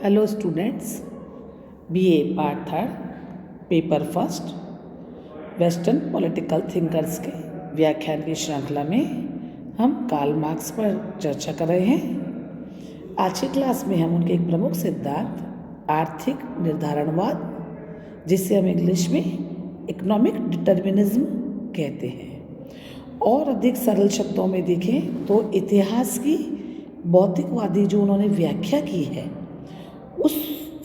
Hello students, BA part third paper first western political thinkers के व्याख्यान की श्रृंखला में हम कार्ल मार्क्स पर चर्चा कर रहे हैं। आज की क्लास में हम उनके एक प्रमुख सिद्धांत आर्थिक निर्धारणवाद, जिसे हम इंग्लिश में इकोनॉमिक डिटर्मिनिज्म कहते हैं, और अधिक सरल शब्दों में देखें तो इतिहास की भौतिकवादी जो उन्होंने व्याख्या की है उस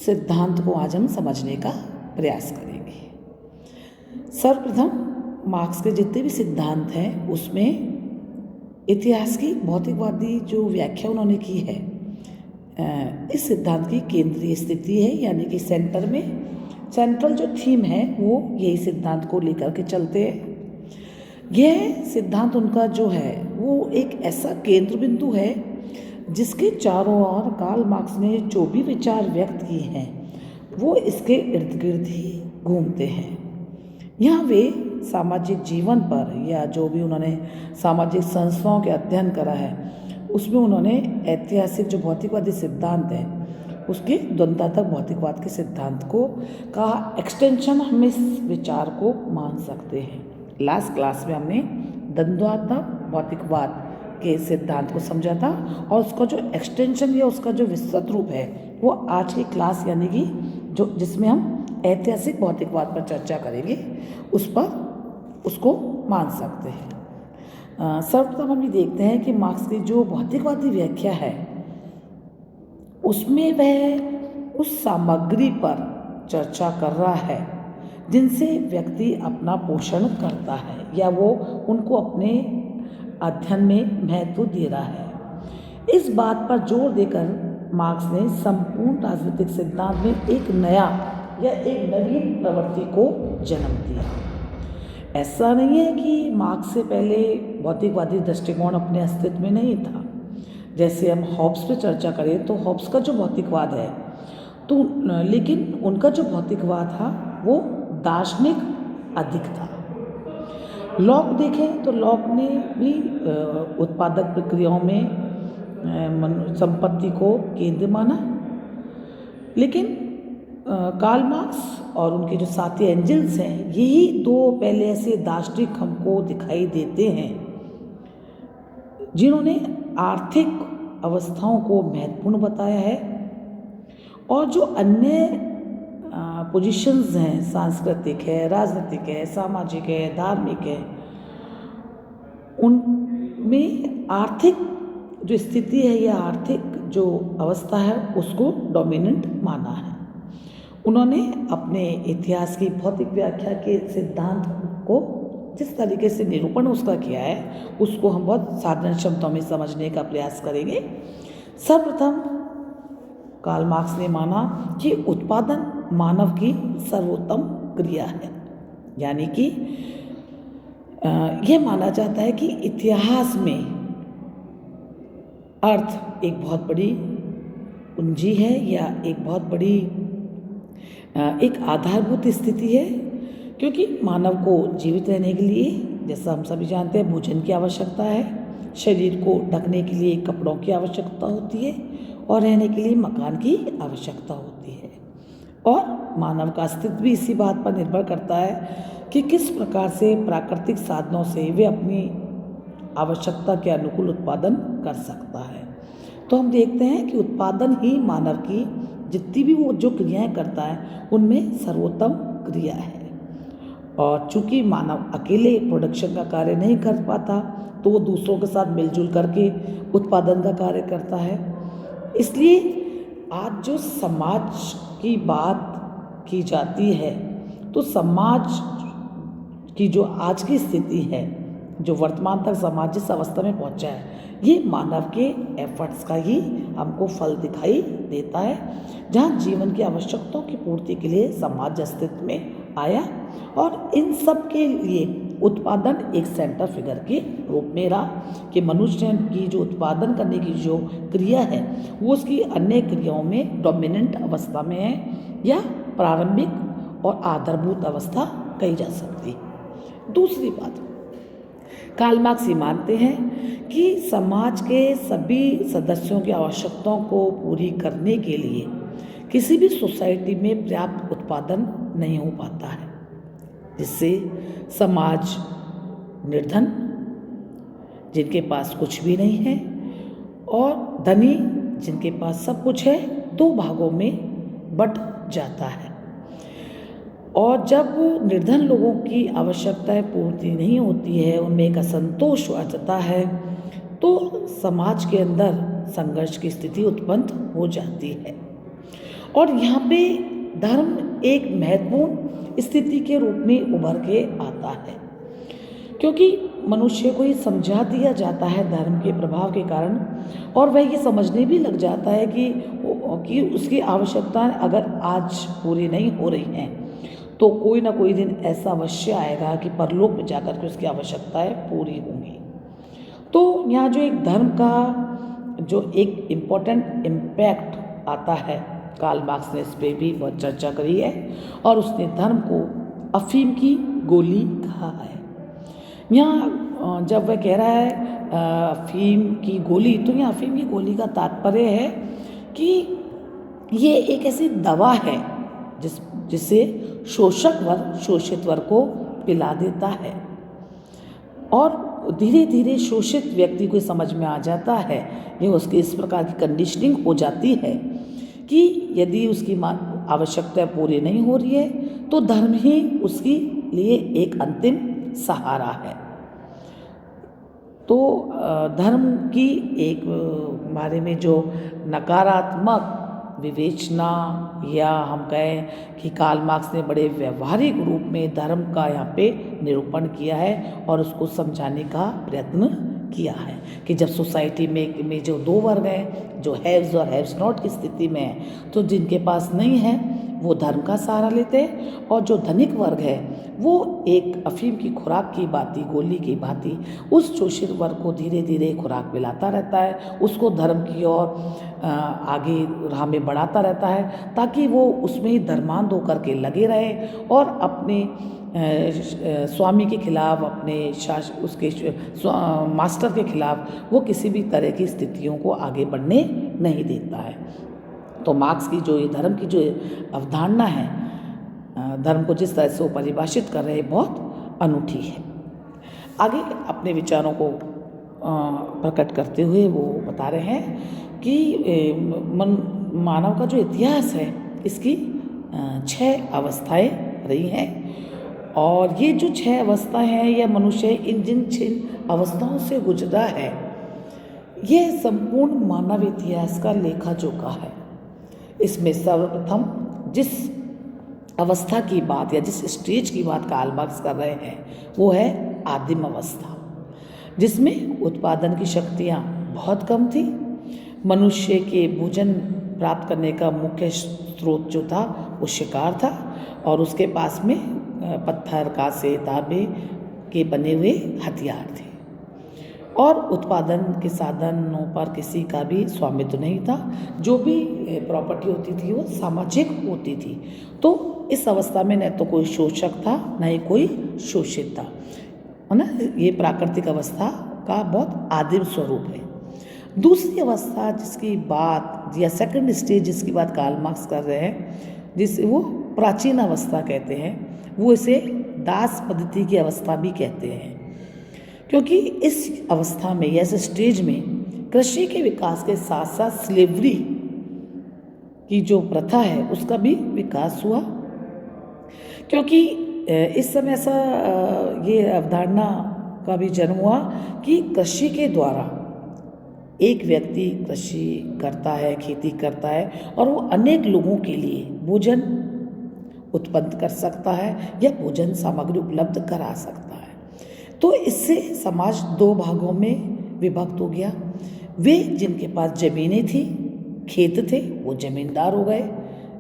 सिद्धांत को आज हम समझने का प्रयास करेंगे। सर्वप्रथम मार्क्स के जितने भी सिद्धांत हैं उसमें इतिहास की भौतिकवादी जो व्याख्या उन्होंने की है, इस सिद्धांत की केंद्रीय स्थिति है, यानी कि सेंट्रल जो थीम है वो यही सिद्धांत को लेकर के चलते हैं। यह सिद्धांत उनका जो है वो एक ऐसा केंद्र बिंदु है जिसके चारों ओर कार्ल मार्क्स ने जो भी विचार व्यक्त किए हैं वो इसके इर्द गिर्द ही घूमते हैं। यहाँ वे सामाजिक जीवन पर या जो भी उन्होंने सामाजिक संस्थाओं के अध्ययन करा है उसमें उन्होंने ऐतिहासिक जो भौतिकवादी सिद्धांत है उसके द्वंद्वात्मक भौतिकवाद के सिद्धांत को का एक्सटेंशन हम इस विचार को मान सकते हैं। लास्ट क्लास में हमने द्वंद्वात्मक भौतिकवाद के सिद्धांत को समझा था और उसका जो एक्सटेंशन या उसका जो विस्तृत रूप है वो आज की क्लास यानी कि जो जिसमें हम ऐतिहासिक भौतिकवाद पर चर्चा करेंगे उस पर उसको मान सकते हैं। सर्वप्रथम हम ये देखते हैं कि मार्क्स की जो भौतिकवादी व्याख्या है उसमें वह उस सामग्री पर चर्चा कर रहा है जिनसे व्यक्ति अपना पोषण करता है या वो उनको अपने अध्ययन में महत्व दे रहा है। इस बात पर जोर देकर मार्क्स ने संपूर्ण राजनीतिक सिद्धांत में एक नया या एक नवीन प्रवृत्ति को जन्म दिया। ऐसा नहीं है कि मार्क्स से पहले भौतिकवादी दृष्टिकोण अपने अस्तित्व में नहीं था। जैसे हम हॉब्स पे चर्चा करें तो हॉब्स का जो भौतिकवाद है तो लेकिन उनका जो भौतिकवाद था वो दार्शनिक अधिक था। लॉक देखें तो लॉक ने भी उत्पादक प्रक्रियाओं में संपत्ति को केंद्र माना, लेकिन कार्ल मार्क्स और उनके जो साथी एंजल्स हैं यही दो पहले ऐसे दार्शनिक हमको दिखाई देते हैं जिन्होंने आर्थिक अवस्थाओं को महत्वपूर्ण बताया है और जो अन्य पोजीशंस हैं, सांस्कृतिक है, राजनीतिक है, सामाजिक है, धार्मिक है, उनमें आर्थिक जो स्थिति है या आर्थिक जो अवस्था है उसको डोमिनेंट माना है। उन्होंने अपने इतिहास की भौतिक व्याख्या के सिद्धांत को जिस तरीके से निरूपण उसका किया है उसको हम बहुत साधारण शब्दों में समझने का प्रयास करेंगे। सर्वप्रथम कार्ल मार्क्स ने माना कि उत्पादन मानव की सर्वोत्तम क्रिया है, यानी कि यह माना जाता है कि इतिहास में अर्थ एक बहुत बड़ी पूंजी है या एक बहुत बड़ी एक आधारभूत स्थिति है, क्योंकि मानव को जीवित रहने के लिए, जैसा हम सभी जानते हैं, भोजन की आवश्यकता है, शरीर को ढकने के लिए कपड़ों की आवश्यकता होती है और रहने के लिए मकान की आवश्यकता होती है। और मानव का अस्तित्व भी इसी बात पर निर्भर करता है कि किस प्रकार से प्राकृतिक साधनों से वे अपनी आवश्यकता के अनुकूल उत्पादन कर सकता है। तो हम देखते हैं कि उत्पादन ही मानव की जितनी भी वो जो क्रियाएं करता है उनमें सर्वोत्तम क्रिया है। और चूंकि मानव अकेले प्रोडक्शन का कार्य नहीं कर पाता तो वो दूसरों के साथ मिलजुल करके उत्पादन का कार्य करता है। इसलिए आज जो समाज की बात की जाती है तो समाज की जो आज की स्थिति है, जो वर्तमान तक समाज जिस अवस्था में पहुंचा है, ये मानव के एफर्ट्स का ही हमको फल दिखाई देता है, जहाँ जीवन की आवश्यकताओं की पूर्ति के लिए समाज अस्तित्व में आया और इन सब के लिए उत्पादन एक सेंटर फिगर के रूप में रहा कि मनुष्य की जो उत्पादन करने की जो क्रिया है वो उसकी अन्य क्रियाओं में डोमिनेंट अवस्था में है या प्रारंभिक और आधारभूत अवस्था कही जा सकती है। दूसरी बात, कार्ल मार्क्स ये मानते हैं कि समाज के सभी सदस्यों की आवश्यकताओं को पूरी करने के लिए किसी भी सोसाइटी में पर्याप्त उत्पादन नहीं हो पाता है, जिससे समाज निर्धन, जिनके पास कुछ भी नहीं है, और धनी, जिनके पास सब कुछ है, दो भागों में बंट जाता है। और जब निर्धन लोगों की आवश्यकताएं पूर्ति नहीं होती है, उनमें एक असंतोष आ जाता है, तो समाज के अंदर संघर्ष की स्थिति उत्पन्न हो जाती है। और यहाँ पे धर्म एक महत्वपूर्ण स्थिति के रूप में उभर के आता है, क्योंकि मनुष्य को ये समझा दिया जाता है धर्म के प्रभाव के कारण, और वह ये समझने भी लग जाता है कि उसकी आवश्यकताएं अगर आज पूरी नहीं हो रही हैं तो कोई ना कोई दिन ऐसा अवश्य आएगा कि परलोक में जाकर के उसकी आवश्यकताएं पूरी होंगी। तो यहाँ जो एक धर्म का जो एक इम्पोर्टेंट इम्पैक्ट आता है, कार्ल मार्क्स ने इस पर भी बहुत चर्चा करी है, और उसने धर्म को अफीम की गोली कहा है। यहाँ जब वह कह रहा है अफीम की गोली, तो यहाँ अफीम की गोली का तात्पर्य है कि ये एक ऐसी दवा है जिससे शोषक वर्ग शोषित वर्ग को पिला देता है, और धीरे धीरे शोषित व्यक्ति को समझ में आ जाता है, ये उसकी इस प्रकार की कंडीशनिंग हो जाती है कि यदि उसकी आवश्यकता पूरी नहीं हो रही है तो धर्म ही उसके लिए एक अंतिम सहारा है। तो धर्म की एक बारे में जो नकारात्मक विवेचना, या हम कहें कि कार्ल मार्क्स ने बड़े व्यवहारिक रूप में धर्म का यहाँ पे निरूपण किया है और उसको समझाने का प्रयत्न किया है कि जब सोसाइटी में जो दो वर्ग हैं, जो हैव्स और हैव्स नॉट की स्थिति में है, तो जिनके पास नहीं है वो धर्म का सहारा लेते हैं, और जो धनिक वर्ग है वो एक अफीम की खुराक की भांति, गोली की भांति उस शोषित वर्ग को धीरे धीरे खुराक मिलाता रहता है, उसको धर्म की ओर आगे राह में बढ़ाता रहता है, ताकि वो उसमें ही धर्मांध होकर के लगे रहे और अपने स्वामी के खिलाफ, अपने उसके मास्टर के खिलाफ वो किसी भी तरह की स्थितियों को आगे बढ़ने नहीं देता है। तो मार्क्स की जो ये धर्म की जो अवधारणा है, धर्म को जिस तरह से वो परिभाषित कर रहे हैं, बहुत अनूठी है। आगे अपने विचारों को प्रकट करते हुए वो बता रहे हैं कि मानव का जो इतिहास है इसकी 6 अवस्थाएं रही हैं, और ये जो 6 अवस्थाएं हैं, यह मनुष्य इन जिन 6 अवस्थाओं से गुजरा है, ये संपूर्ण मानव इतिहास का लेखा जोखा है। इसमें सर्वप्रथम जिस अवस्था की बात या जिस स्टेज की बात कार्ल मार्क्स कर रहे हैं वो है आदिम अवस्था, जिसमें उत्पादन की शक्तियाँ बहुत कम थी। मनुष्य के भोजन प्राप्त करने का मुख्य स्रोत जो था वो शिकार था, और उसके पास में पत्थर, कांसे, तांबे के बने हुए हथियार थे, और उत्पादन के साधनों पर किसी का भी स्वामित्व नहीं था। जो भी प्रॉपर्टी होती थी वो सामाजिक होती थी। तो इस अवस्था में न तो कोई शोषक था, न ही कोई शोषित था, है ना। ये प्राकृतिक अवस्था का बहुत आदिम स्वरूप है। दूसरी अवस्था जिसकी बात, या सेकंड स्टेज जिसकी बात कार्ल मार्क्स कर रहे हैं, जिसे वो प्राचीन अवस्था कहते हैं, वो इसे दास पद्धति की अवस्था भी कहते हैं, क्योंकि इस अवस्था में या इस स्टेज में कृषि के विकास के साथ साथ स्लेवरी की जो प्रथा है उसका भी विकास हुआ, क्योंकि इस समय ऐसा ये अवधारणा का भी जन्म हुआ कि कृषि के द्वारा एक व्यक्ति कृषि करता है, खेती करता है, और वो अनेक लोगों के लिए भोजन उत्पन्न कर सकता है या भोजन सामग्री उपलब्ध करा सकता है। तो इससे समाज 2 भागों में विभक्त हो गया। वे जिनके पास ज़मीनें थी, खेत थे, वो ज़मींदार हो गए,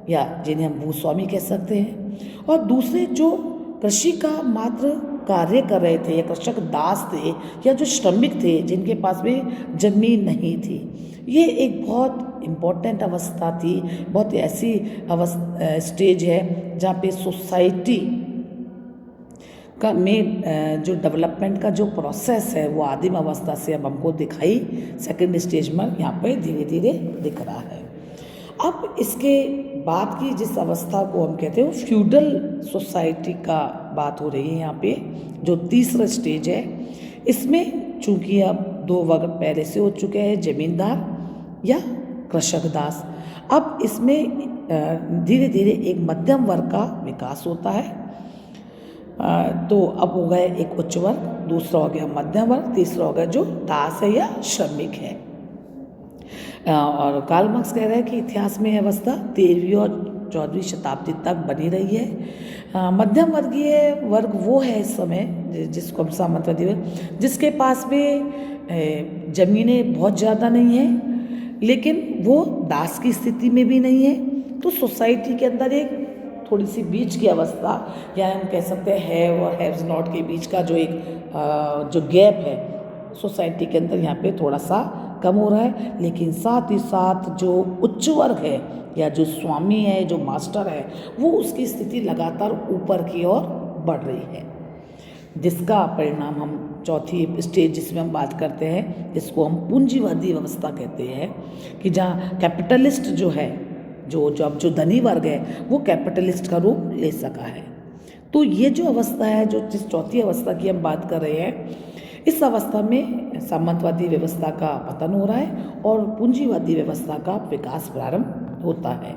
या जिन्हें हम भूस्वामी कह सकते हैं, और दूसरे जो कृषि का मात्र कार्य कर रहे थे, या कृषक दास थे, या जो श्रमिक थे जिनके पास में जमीन नहीं थी। ये एक बहुत इम्पोर्टेंट अवस्था थी, बहुत ऐसी स्टेज है जहाँ पे सोसाइटी का में जो डेवलपमेंट का जो प्रोसेस है वो आदिम अवस्था से अब हमको दिखाई सेकंड स्टेज में यहाँ पे धीरे धीरे दिख रहा है। अब इसके बाद की जिस अवस्था को हम कहते हैं वो फ्यूडल सोसाइटी का बात हो रही है यहाँ पे, जो तीसरा स्टेज है। इसमें चूंकि अब दो वर्ग पहले से हो चुके हैं, जमींदार या कृषक दास। अब इसमें धीरे धीरे एक मध्यम वर्ग का विकास होता है। तो अब हो गए एक उच्च वर्ग, दूसरा हो गया मध्यम वर्ग, तीसरा हो गया जो दास है या श्रमिक है। और कार्ल मार्क्स कह रहे हैं कि इतिहास में यह अवस्था 13वीं और 14वीं शताब्दी तक बनी रही है। मध्यम वर्गीय वर्ग वो है इस समय जिसको हम सामंतवादी वर्ग, जिसके पास में जमीनें बहुत ज़्यादा नहीं हैं, लेकिन वो दास की स्थिति में भी नहीं है। तो सोसाइटी के अंदर एक थोड़ी सी बीच की अवस्था, या हम कह सकते हैं हैव और हैव्स नॉट के बीच का जो एक जो गैप है सोसाइटी के अंदर यहाँ पे थोड़ा सा कम हो रहा है। लेकिन साथ ही साथ जो उच्च वर्ग है या जो स्वामी है, जो मास्टर है, वो उसकी स्थिति लगातार ऊपर की ओर बढ़ रही है, जिसका परिणाम हम चौथी स्टेज जिसमें हम बात करते हैं, जिसको हम पूंजीवादी व्यवस्था कहते हैं, कि जहाँ कैपिटलिस्ट जो है, जो धनी वर्ग है, वो कैपिटलिस्ट का रूप ले सका है। तो ये जो अवस्था है, जो जिस चौथी अवस्था की हम बात कर रहे हैं, इस अवस्था में सामंतवादी व्यवस्था का पतन हो रहा है और पूंजीवादी व्यवस्था का विकास प्रारंभ होता है।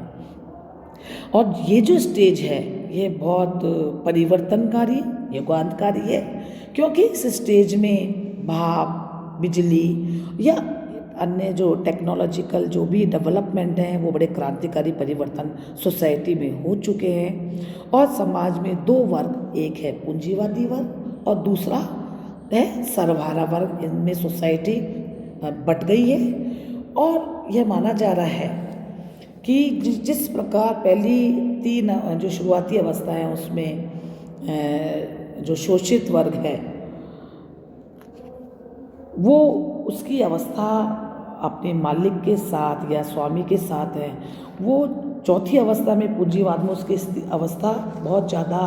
और ये जो स्टेज है ये बहुत परिवर्तनकारी, युगांतकारी है, क्योंकि इस स्टेज में भाप, बिजली या अन्य जो टेक्नोलॉजिकल जो भी डेवलपमेंट हैं वो बड़े क्रांतिकारी परिवर्तन सोसाइटी में हो चुके हैं। और समाज में दो वर्ग, एक है पूंजीवादी वर्ग और दूसरा है सर्वहारा वर्ग। इनमें सोसाइटी बट गई है और यह माना जा रहा है कि जिस प्रकार पहली तीन जो शुरुआती अवस्था है उसमें जो शोषित वर्ग है वो उसकी अवस्था अपने मालिक के साथ या स्वामी के साथ है, वो चौथी अवस्था में पूंजीवाद में उसकी अवस्था बहुत ज़्यादा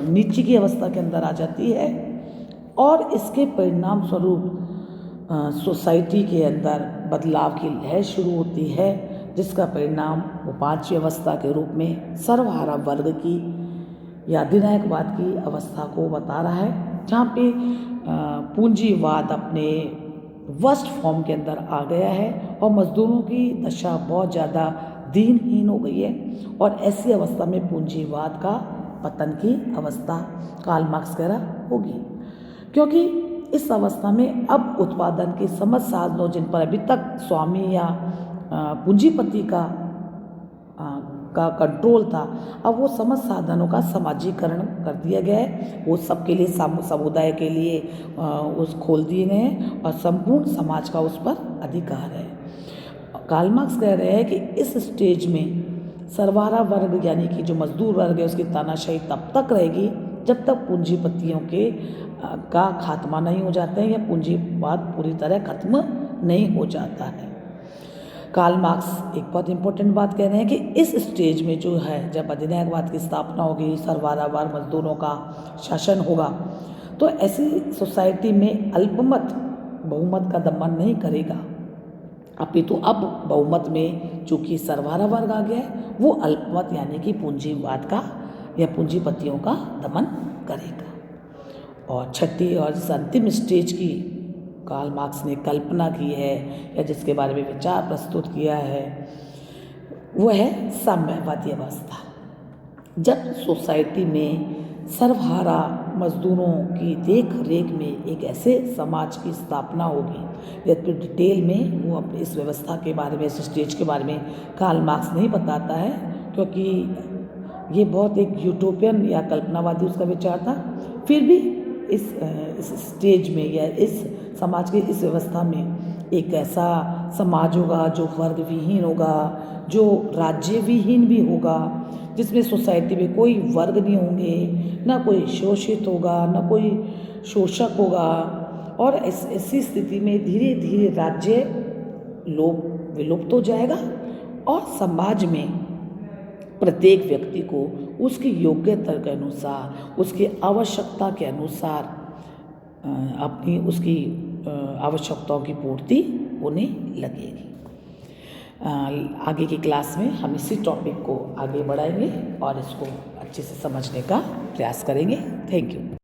नीचे की अवस्था के अंदर आ जाती है। और इसके परिणाम स्वरूप सोसाइटी के अंदर बदलाव की लहर शुरू होती है, जिसका परिणाम वो पांचवी अवस्था के रूप में सर्वहारा वर्ग की या अधिनायकवाद की अवस्था को बता रहा है, जहाँ पे पूंजीवाद अपने वर्स्ट फॉर्म के अंदर आ गया है और मजदूरों की दशा बहुत ज़्यादा दीनहीन हो गई है। और ऐसी अवस्था में पूंजीवाद का पतन की अवस्था कार्ल मार्क्स कह रहा होगी, क्योंकि इस अवस्था में अब उत्पादन के समस्त साधनों जिन पर अभी तक स्वामी या पूंजीपति का कंट्रोल था, अब वो समस्त साधनों का समाजीकरण कर दिया गया है। वो सबके लिए, समुदाय के लिए उस खोल दिए गए हैं और संपूर्ण समाज का उस पर अधिकार है। कार्ल मार्क्स कह रहे हैं कि इस स्टेज में सर्वहारा वर्ग यानी कि जो मजदूर वर्ग है उसकी तानाशाही तब तक रहेगी जब तक पूंजीपतियों के का खात्मा नहीं हो जाता है या पूंजीवाद पूरी तरह खत्म नहीं हो जाता है। कार्ल मार्क्स एक बहुत इंपॉर्टेंट बात कह रहे हैं कि इस स्टेज में जो है, जब अधिनायकवाद की स्थापना होगी, सर्वहारा वर्ग मजदूरों का शासन होगा, तो ऐसी सोसाइटी में अल्पमत बहुमत का दमन नहीं करेगा, अपितु अब बहुमत में चूंकि सर्वहारा वर्ग आ गया है, वो अल्पमत यानी कि पूंजीवाद का या पूंजीपतियों का दमन करेगा। और छठी और अंतिम स्टेज की कार्ल मार्क्स ने कल्पना की है या जिसके बारे में विचार प्रस्तुत किया है वो है साम्यवादी अवस्था। जब सोसाइटी में सर्वहारा मजदूरों की देख रेख में एक ऐसे समाज की स्थापना होगी, यदि डिटेल में वो अपनी इस व्यवस्था के बारे में, इस स्टेज के बारे में कार्ल मार्क्स नहीं बताता है, क्योंकि ये बहुत एक यूटोपियन या कल्पनावादी उसका विचार था। फिर भी इस स्टेज में या इस समाज की इस व्यवस्था में एक ऐसा समाज होगा जो वर्ग विहीन होगा, जो राज्य विहीन भी होगा, जिसमें सोसाइटी में कोई वर्ग नहीं होंगे, ना कोई शोषित होगा, ना कोई शोषक होगा। और ऐसी स्थिति में धीरे धीरे राज्य विलुप्त हो जाएगा और समाज में प्रत्येक व्यक्ति को उसकी योग्यता के अनुसार, उसकी आवश्यकता के अनुसार अपनी उसकी आवश्यकताओं की पूर्ति होने लगेगी। आगे की क्लास में हम इसी टॉपिक को आगे बढ़ाएंगे और इसको अच्छे से समझने का प्रयास करेंगे। Thank you.